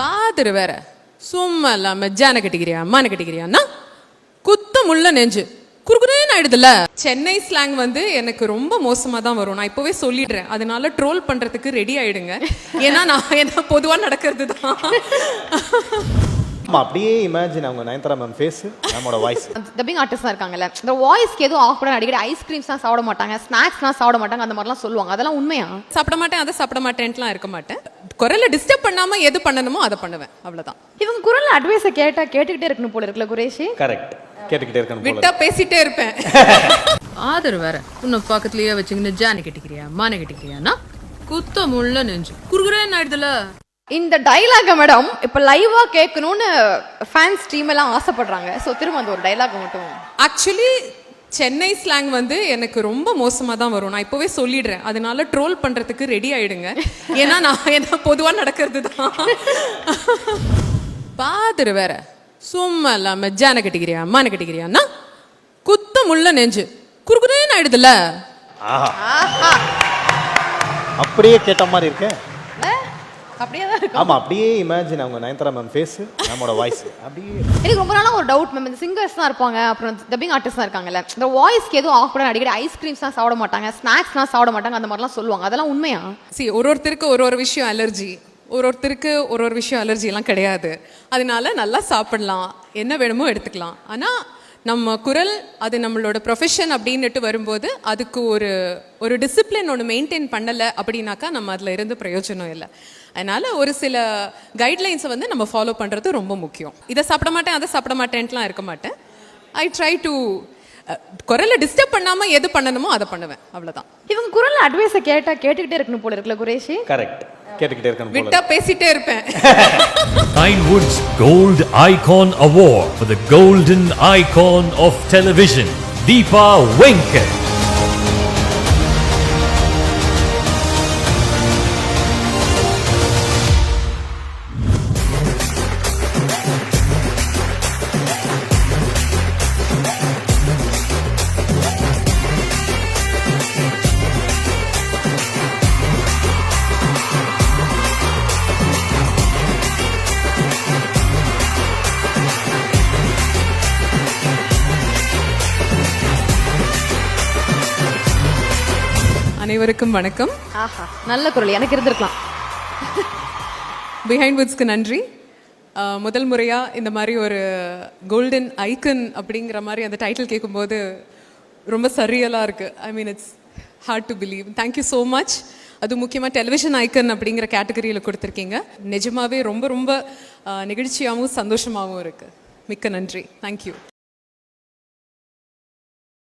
பாத்துரு வேற சும்மா இல்லாம ஜான கட்டிக்கிறியா மான கட்டிக்கிறியான்னா குத்த முள்ள நெஞ்சு குறுகுறேன்னு ஆயிடுதுல்ல. சென்னை ஸ்லாங் வந்து எனக்கு ரொம்ப மோசமா தான் வரும். நான் இப்பவே சொல்லிடுறேன். அதனால ட்ரோல் பண்றதுக்கு ரெடி ஆயிடுங்க. ஏன்னா நான் என்ன பொதுவா நடக்கிறது தான். அப்படியே இமேஜின் அவங்க நயன்தாரா மேம் ஃபேஸ், நம்மளோட வாய்ஸ். டப்பிங் ஆர்டிஸ்டா இருக்காங்கல்ல, இந்த வாய்ஸ்க்கு எதுவும் ஆஃப் பண்ண அடிக்கடி ஐஸ்கிரீம்ஸ்லாம் சாப்பிட மாட்டாங்க, ஸ்நாக்ஸ்லாம் சாப்பிட மாட்டாங்க, அந்த மாதிரிலாம் சொல்லுவாங்க. அதெல்லாம் உண்மையா? சாப்பிட மாட்டேன், அதை சாப்பிட மாட்டேன்ட்டுலாம் இருக்க மாட்டேன். குரலை டிஸ்டர்ப் பண்ணாம எது பண்ணணுமோ அதை பண்ணுவேன், அவ்வளவுதான். இவங்க குரல் அட்வைஸை கேட்டுக்கிட்டே இருக்கணும் போல இருக்குல்ல குரேஷ்? கரெக்ட், கேட்டுக்கிட்டே இருக்கணும் போல. விட்டா பேசிட்டே இருப்பேன். ஆதர் வேற உன்னை பக்கத்துலயே வச்சுக்கின்னு ஜானி கட்டிக்கிறியா மான கட்டிக்கிறியான்னா குத்த முள்ள நெஞ்சு குறுகுறேன்னு ஆயிடுதுல. இந்த டைலாக மேடம் இப்ப லைவா கேட்கணும்னு ஃபேன்ஸ் டீம் எல்லாம் ஆசைப்படுறாங்க. சோ திரும்ப அந்த ஒரு டைலாக் மட்டும். ஆக்சுவலி சென்னை ஸ்லாங் வந்து எனக்கு ரொம்ப மோசமா தான் வரும். நான் இப்பவே சொல்லிடுறேன். அதனால ட்ரோல் பண்றதுக்கு ரெடி ஆயிடுங்க. ஏன்னா நான் என்ன பொதுவா நடக்கிறது தான். பாத்துரு வேற சும்மா இல்லாம ஜான கட்டிக்கிறியா மான கட்டிக்கிறியான்னா குத்த முள்ள நெஞ்சு குறுகுறேன்னு ஆயிடுதுல. அப்படியே கேட்ட மாதிரி இருக்கேன். அப்படியே தான் இருக்கு. ஆமா, அப்படியே இமேஜின் அவங்க நயன்தாரா மேம் ஃபேஸ், நம்மளோட வாய்ஸ். அப்படியே எனக்கு ரொம்ப நாளா ஒரு டவுட் மேம், இந்த சிங்கர்ஸ் தான் இருப்பாங்க, அப்புறம் டப்பிங் ஆர்டிஸ்ட் இருக்காங்கல்ல, இந்த வாய்ஸ்க்கு எதுவும் ஆஃப் பண்ண அடிக்கடி ஐஸ்கிரீம்ஸ்லாம் சாப்பிட மாட்டாங்க, ஸ்நாக்ஸ்லாம் சாப்பிட மாட்டாங்க, அந்த மாதிரிலாம் சொல்லுவாங்க. அதெல்லாம் உண்மையா? ஒருத்தருக்கு ஒரு விஷயம் அலர்ஜி, ஒருத்தருக்கு ஒரு விஷயம் அலர்ஜி எல்லாம் கிடையாது. அதனால நல்லா சாப்பிடலாம், என்ன வேணுமோ எடுத்துக்கலாம். ஆனா நம்ம குரல் அது நம்மளோட ப்ரொஃபஷன் அப்படின்னுட்டு வரும்போது அதுக்கு ஒரு டிசிப்ளின் ஒன்று மெயின்டைன் பண்ணலை அப்படின்னாக்கா நம்ம அதில் இருந்து பிரயோஜனம் இல்லை. அதனால ஒரு சில கைட்லைன்ஸை வந்து நம்ம ஃபாலோ பண்ணுறது ரொம்ப முக்கியம். இதை சாப்பிட மாட்டேன், அதை சாப்பிட மாட்டேன்ட்டுலாம் இருக்க மாட்டேன். ஐ ட்ரை டு குரலை டிஸ்டர்ப் பண்ணாம எது பண்ணணுமோ அதை பண்ணுவேன், அவ்வளவுதான். இவங்க குரல் அட்வைஸை கேட்டுக்கிட்டே இருக்கணும் போல இருக்குல்ல குரேஷ்? கரெக்ட், கேட்டுக்கிட்டே இருக்கணும் போல. விட்டா பேசிட்டே இருப்பேன். Pinewood's Gold Icon Award for the Golden Icon of Television, Deepa Venkat. அனைவருக்கும் வணக்கம். ஆஹா, நல்ல குரல், எனக்கு இருந்திருக்கலாம். பிஹைண்ட் வுட்ஸ்க்கு நன்றி. முதல் முறையாக இந்த மாதிரி ஒரு கோல்டன் ஐக்கன் அப்படிங்கிற மாதிரி அந்த டைட்டில் கேட்கும்போது ரொம்ப சரியலாக இருக்குது. I mean it's hard to believe. Thank you so much. அது முக்கியமாக டெலிவிஷன் ஐக்கன் அப்படிங்கிற கேட்டகரியில் கொடுத்துருக்கீங்க. நிஜமாவே ரொம்ப ரொம்ப நெகிழ்ச்சியாகவும் சந்தோஷமாகவும் இருக்குது. மிக்க நன்றி. தேங்க்யூ.